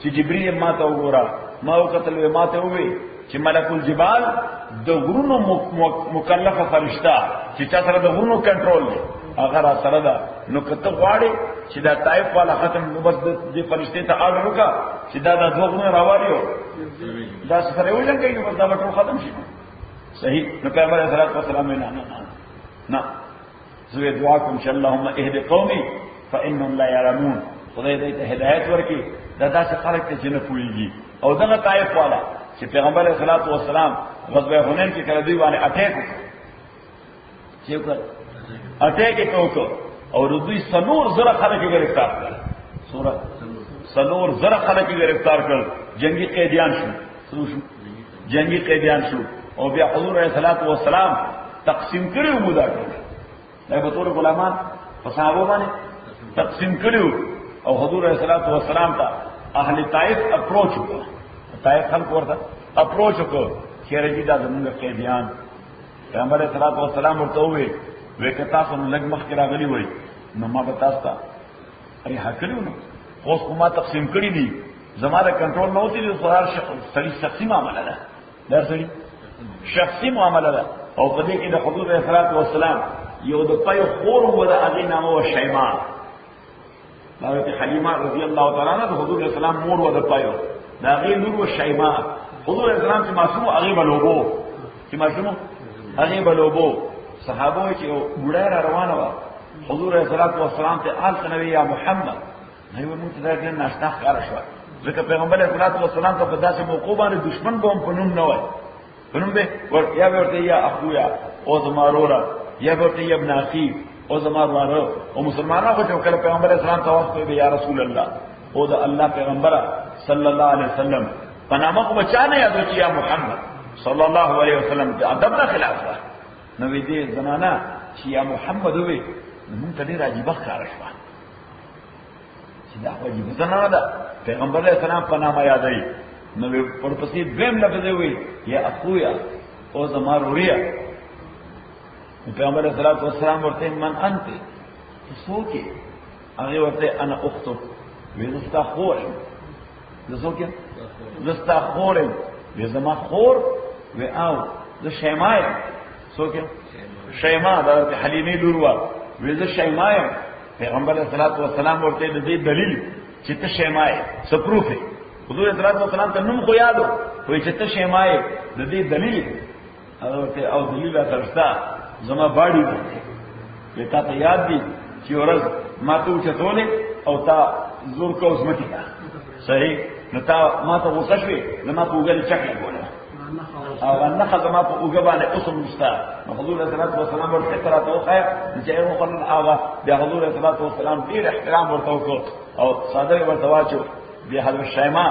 چې جبريل ما ته وګوره ما وکتل ما ته وې چې ملک الجبال د غرونو مکلفه فرشتہ چې چا سره د غرونو کنټرول دی هغه را سره ده نو کته غواړي چې دا طائف والا ختم بس د فرشتي ته اړ وکړه چې دا د غرونو راوړیو دا سره یو ځای کې بس دا ټول ختم شي صحیح نو پیغمبر صلی الله علیه وسلم نه زوی دعا کوم چې اللهم اهد قومي فانهم لا يعلمون خدای دې ته هدایت ورکړي دا داسې خلک ته چې نه پوهیږي او دغه طائف والا چې پیغمبر صلی الله علیه وسلم غزوه حنین کې کړه دوی باندې اٹیک وکړ او دوی سنور زره خلک گرفتار کړل سنور زره خلک گرفتار کړل جنگي قیدیان شو جنگي قیدیان شو او بیا حضور علیه الصلاۃ والسلام تقسیم کړو مودا دا به ټول غلامان په صحابه باندې تقسیم کړو او حضور علیه الصلاۃ والسلام ته اهل طائف اپروچ وکړ طائف خلک ورته اپروچ وکړ چې رجی دا زموږ قیدیان پیغمبر صلی الله علیه وسلم ورته وې وکتا سم لګ مخ کې راغلی وای نو ما به تاسو ته اړ حکلو نو اوس کومه تقسیم کړی دي زماره کنټرول نه وتی دي سوال شخصي معاملہ ده درځي شخصي معاملہ ده او په دې کې د حضور صلی الله علیه وسلم یو د پای خور و د هغه نامه و شیما حضرت حلیمه رضی الله تعالی عنها د حضور صلی الله علیه وسلم مور و د پایو دا غي نور و شیما حضور صلی الله علیه وسلم چې معصوم هغه بلوبو چې معصوم هغه بلوبو صحابه چې ګډه را روانه و حضور صلی الله علیه وسلم ته آل نبی یا محمد هیو موږ ته دا ناشته ښکار شو ځکه پیغمبر صلی الله علیه وسلم ته په داسې موقع باندې دشمن قوم په نوم نه وای په نوم به یا ورته یا اخویا او زمارورا یا ورته یا ابن اخی او زمارورا او مسلمانانو ته کله پیغمبر صلی الله علیه وسلم ته یا رسول الله او د الله پیغمبر صلی الله علیه وسلم پنامه کو بچانه یادو چې یا محمد صلی الله علیه وسلم د ادب نه خلاف ده نو دې زنانا چې یا محمد وې موږ ته ډیر عجیب ښکار شو چې دا عجیب زنانا ده پیغمبر علیه السلام په نامه یادای نو ورپسې دویم لفظ وې یا اخویا او زماروریا پیغمبر علیه السلام ورته من انت څوک هغه ورته انا اختک وې زستا خور زسوک زستا خور وې زما خور و او د شیمای څوک شیما د حلیمه لوروا وې شیمای پیغمبر صلی الله علیه وسلم ورته د دې دلیل چې ته شیمای سپروفه حضور صلی الله علیه وسلم ته نوم خو یادو وې چې ته شیمای د دې دلیل او دلیل ترستا زما باډي وې تا ته یاد دي چې ورځ ما ته چتولې او تا زور کو زمتی صحیح نو تا ما ته وسشوي نو ما ته وګل چکه کوله او ان خدمه په وګبانه اوسم مستا حضور صلی الله علیه وسلم ورته قرات او خیر چې یو خلل هغه د حضور صلی الله علیه وسلم ډیر احترام ورته وکړ او صادره ورته واچو به حضرت شیما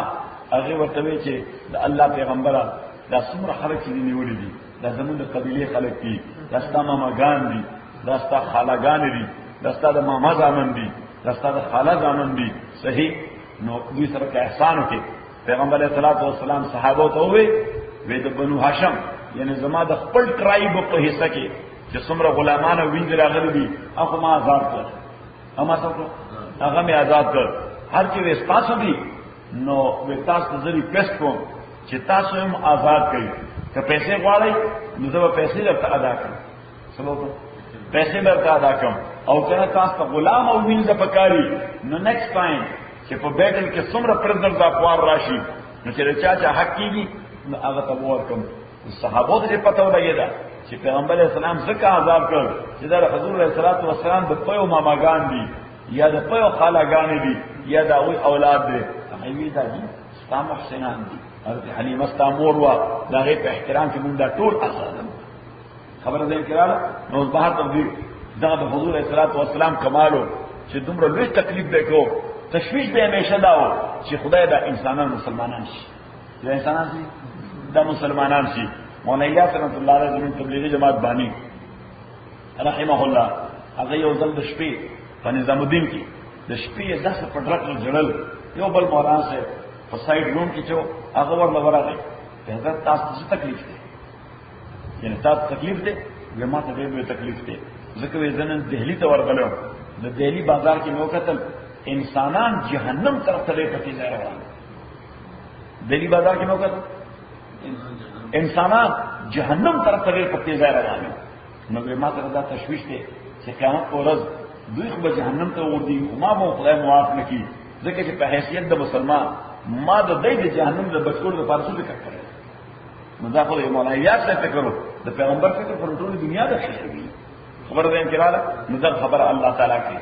هغه ورته وی چې د الله پیغمبره دا څومره خلک چې نیولې دي دا زموږ د قبيله خلک دي دا ستاسو ماګان دي دا ستاسو خالاګان دي دا ستاسو ماما زامن دي دا ستاسو خالا زامن دي صحیح نو دوی سره احسان وکړي پیغمبر علیه الصلاۃ والسلام صحابه ته وی وې د بنو هاشم یعنی زما د خپل ټرایب په حصہ کې چې څومره غلامان او وینځ راغلي دي هغه ما آزاد کړ هغه مې آزاد کړ هر چې وې تاسو دي نو وې تاسو ځری پېس کوم چې تاسو هم آزاد کړئ که پیسې غواړئ نو زه به پیسې درته ادا کړم سلو پیسې درته ادا کړم او کنه تاسو ته غلام او وینځ پکاري نو نیکسټ ټایم چې په بیټل کې څومره پرزنټ افوار راشي نو چې چا حق کیږي نو هغه ته ورکم صحابو ته پته ولګیدا چې پیغمبر اسلام څخه آزاد کړ چې دا حضور علیه الصلاۃ والسلام د پيو ماماګان دي یا د پيو خالاګان دي یا د اوی اولاد دي هغه دا دي ستا محسنان دي حضرت حلیمه ستا مور وا دغه په احترام کې موږ دا ټول آزاد خبره ده کړه نو بهر تبدیل دا د حضور علیه الصلاۃ والسلام کمالو چې دومره لوی تکلیف وکړو تشویش به همیشه داو چې خدای دا انسانان مسلمانان شي دا انسانان شي دا مسلمانان شي مولانا یاسر رحمت الله علیه زموږ تبلیغی جماعت بانی رحمه الله هغه یو ځل د شپې په نظام الدین کې د شپې 10 پټرک جړل یو بل مولانا سے په سایډ روم کې چې هغه ورله ورغی حضرت تاسو څه تکلیف دی یعنی تاسو تکلیف دی زما ته ډېر تکلیف دی ځکه وې زنن دهلی ته ورغلم د دهلی بازار کې نو قتل انسانان جهنم طرف ته پټي ځای روان دهلی بازار کې نو قتل انسانان جهنم طرف ته پټي ځای روان نو ما ته دا تشویش دی چې قیامت پر ورځ دوی خو جهنم ته وردی ما مو خدای معاف نکي ځکه چې په حیثیت د مسلمان ما د دې د جهنم د بچکور د پارسو ذکر کړی نو دا خو مولانا یاد څه کړو د پیغمبر څخه پر ټول دنیا د خیر وی خبر ده انکراله نو دا خبر الله تعالی کوي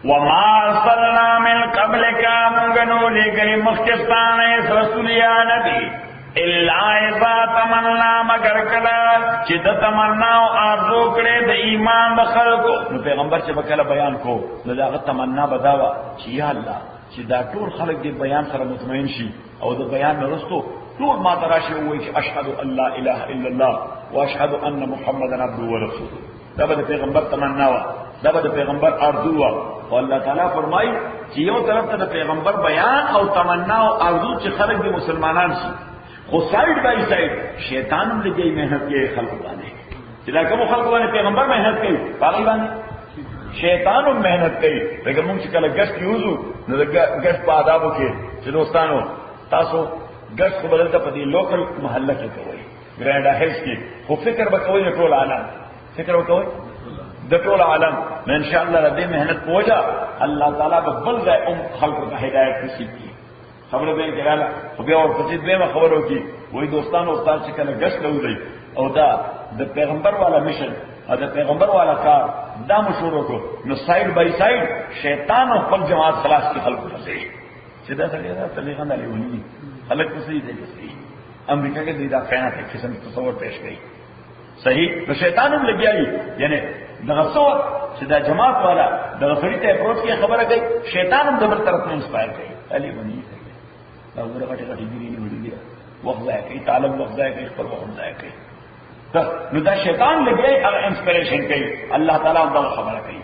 وما ارسلنا من قبلك منغنو لګي مخکستان رسول یا نبی الا اذا تمنا مگر کلا چې د تمنا او ارزو کړي د ایمان د خلکو نو پیغمبر چې وکړه بیان کو نو دا تمنا بداوا چې یا الله چې دا ټول خلک دې بیان سره مطمئن شي او د بیان نرستو ټول ما تراشي وایي چې اشهد ان لا اله الا الله واشهد ان محمدا عبده ورسوله دا به پیغمبر تمنا وا دا به پیغمبر ارزو وا او الله تعالی فرمایي چې یو طرف ته د پیغمبر بیان او تمنا او ارزو چې خلک دې مسلمانان شي خو سایډ بای سایډ شیطان هم دې مهنت کې خلق باندې چې دا کوم خلق باندې پیغمبر مهنت کوي باغی باندې شیطان هم مهنت کوي لکه موږ چې کله ګشت یوزو نو د ګشت په آدابو کې چې دوستانو تاسو ګشت خو بدلته په دې لوکل محله کې کوي ګرانډ هیلز کې خو فکر وکوي د ټول عالم فکر وکوي د ټول عالم ان شاء الله دې مهنت پوجا الله تعالی به بل ځای خلق ته هدایت نصیب کړي خبره به کړه خو بیا ورپسې به خبرو کی وای دوستانو استاد چې کله ګشت لوي او دا د پیغمبر والا مشن او د پیغمبر والا کار دا مشورو کو نو سایډ بای سایډ شیطان او خپل جماعت خلاص کی خلق فسي چې دا څنګه دا تبلیغان علی ونی خلق فسي دي امریکا کې دا کائنات کې قسم تصور پیش کړي صحیح نو شیطان هم لګیایي یعنی دغه څو چې دا جماعت والا دغه سړی ته اپروچ کې خبره کوي شیطان هم د بل طرف نه انسپایر کوي علی ونی دا ورته غټه غټه دی وړي دی وخت ځای کوي طالب وخت ځای کوي خپل وخت ځای کوي نو دا شیطان لګي هغه انسپریشن کوي الله تعالی دا خبره کوي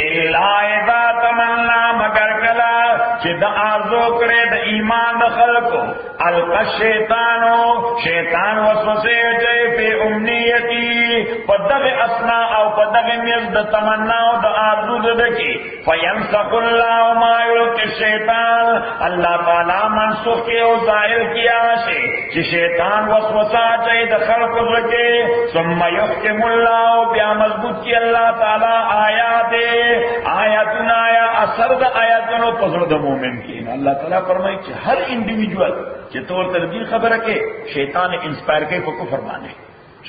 الا اذا تمنا مگر کلا چې د ارزو کړي د ایمان د خلکو الق شیطانو شیطان وسوسه کوي په امنیتی پدغه اسنا او پدغه میز د تمنا او د ارزو دکی فینسخ الله ما یلقي الشیطان الله تعالی منسوخ کی او ظاهر کیا شي چې شیطان وسوسه کوي د خلکو دکی ثم يحكم الله بیا مضبوط کی الله تعالی آیات آیاتنا یا اثر د آیاتونو په زړه د مؤمن کې الله تعالی فرمایي چې هر انډیویډوال چې تور تر دې خبره کې شیطان انسپایر کوي په کفر باندې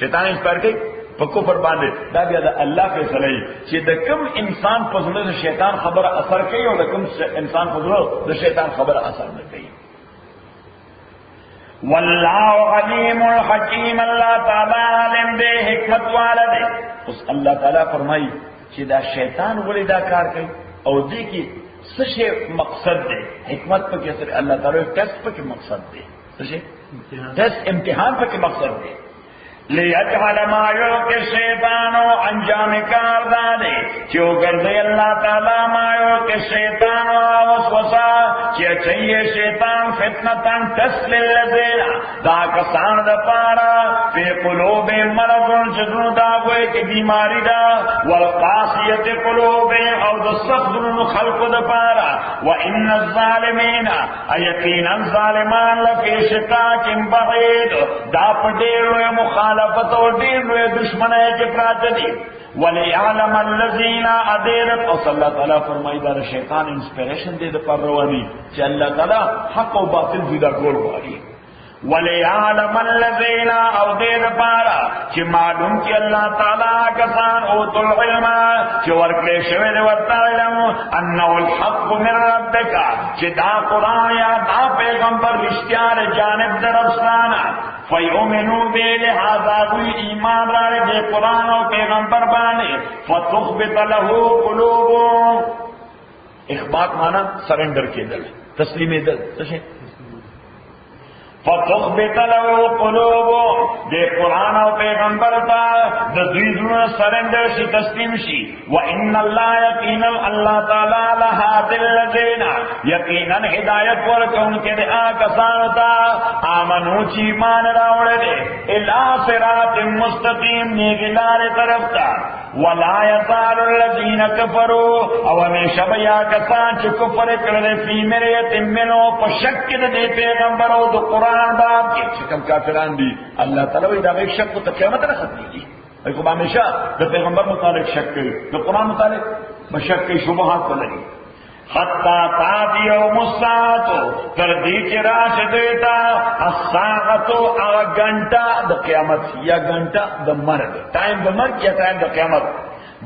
شیطان انسپایر کوي په کفر باندې دا بیا د الله فیصله چې د کوم انسان په زړه د شیطان خبره اثر کوي او د کوم انسان په زړه د شیطان خبره اثر نه کوي والله علیم الحکیم الله تعالی علم دې حکمت والده اوس الله تعالی فرمایي چې دا شیطان ولې دا کار کوي او دې کې څه شی مقصد دی حکمت په کې سره الله تعالی ټیسټ په کې مقصد دی څه شی ټیسټ امتحان په کې مقصد دی لیجعل ما یلقی الشیطان انجام کار دادے چو گردے اللہ تعالی ما یلقی الشیطان وسوسہ چی چاہیے شیطان فتنتاً تسل الذین دا کسان دا پارا فی قلوب مرض چدنو دا گوئے کی بیماری دا والقاسیت قلوب او دا سخدن خلق دا پارا وان الظالمین ایقینا ظالمان لفی شقاق بعید دا پدیر و مخالفت اور دین و دشمن ہے کہ پراتے وَلِيَعْلَمَ الَّذِينَ أَدِيرَتْ اور صلی اللہ تعالیٰ فرمائی دار شیطان انسپیریشن دے پر روانی کہ اللہ تعالیٰ حق و باطل جدا گول ہوئی وَلِيَعْلَمَ الَّذِينَ اور دے پارا کہ معلوم کہ اللہ تعالیٰ کسان اوتوا العلم کہ ورکلے شوید ورطالم انہو الحق من ربک کہ دا قرآن یا دا پیغمبر رشتیار جانب در افسانا فَيُؤْمِنُوا بِهِ لِهَذَا کوئی ایمان رائے دے قرآن و پیغمبر بانے فَتُخْبِتَ لَهُ قُلُوبُ اخبات مانا سرنڈر کے دل تسلیم دل تشے فَتُخْبِتَ لَهُ قُلُوبُ دے قرآن و پیغمبر تا دزویدون سرنڈر شی تسلیم شی وَإِنَّ اللَّهَ یقینا اللہ تعالیٰ لَهَادِ الَّذِينَ یقینا ہدایت ورک ان کے دے آکسانتا آمنو چی مان راوڑے دے الہ صراط مستقیم نیگلار طرف تا وَلَا يَزَالُ الَّذِينَ كَفَرُوا او ہمیشہ بیا کسان چی کفر کردے فی مریت منو پشکد دے پیغمبر و دو قرآن باب کے چکم کافران دی اللہ تعالیٰ وی دا ایک شک کو تا قیامت نہ ختمی کی ایک ہمیشہ دا پیغمبر متعلق شک کی دا قرآن متعلق بشک کی شبہات کو لگی حتی تاتی یوم الساعتو تردی کے راش دیتا الساعتو اغا گھنٹا دا قیامت یا گھنٹا دا مرد ٹائم دا مرد یا ٹائم دا قیامت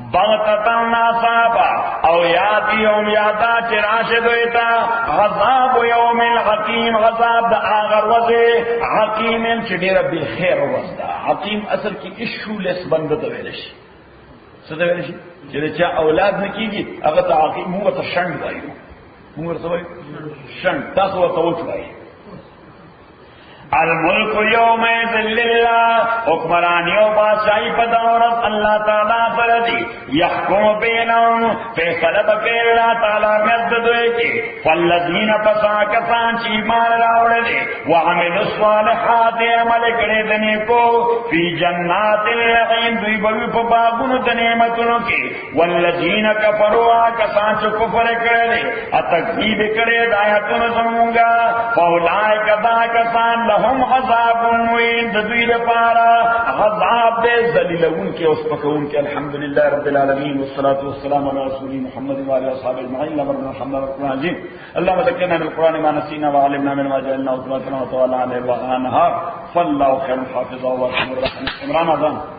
بغتتن ناصابا او یاتی یوم یاتا چی راش دیتا غذاب یوم الحکیم غذاب دا آغر وزے حکیم چی دیر بی خیر وزدا حکیم اصل کی اشو لیس بندتا ویلشی سده ویلشی چیزے چاہ اولاد نکیگی اگر تا حکیم مونگا تا شنگ دائیو مونگا تا شنگ تاسو تا وچ بائی الملک یوم ذللہ حکمرانیوں بادشاہی پدورت اللہ تعالیٰ فردی یحکم بینہم فیصلہ بکے اللہ تعالیٰ مددوئے کی فالذین پسا کسان چی ایمان راوڑے دے وعمل الصالحات عمل کرے دنے کو فی جنات النعیم دوی بوی پباگن دنیمتنوں کی والذین کفروا کسان چو کفر کرے دے اتکذیب کرے دایتن زمونگا فاولائک دا کسان ہم عذاب موین ددویر پارا عذاب دے ذلیلون کے اس پکون کے الحمدللہ رب العالمین والصلاة والسلام علی رسول محمد وعلی اصحاب اجمعین لمرنا محمد القرآن عظیم اللہم ذکرنا بالقرآن ما نسینا وعلمنا من ما جعلنا وطلاتنا وطوالا علیہ وآنہا فاللہ خیر الحافظ و رحمة عمران آزان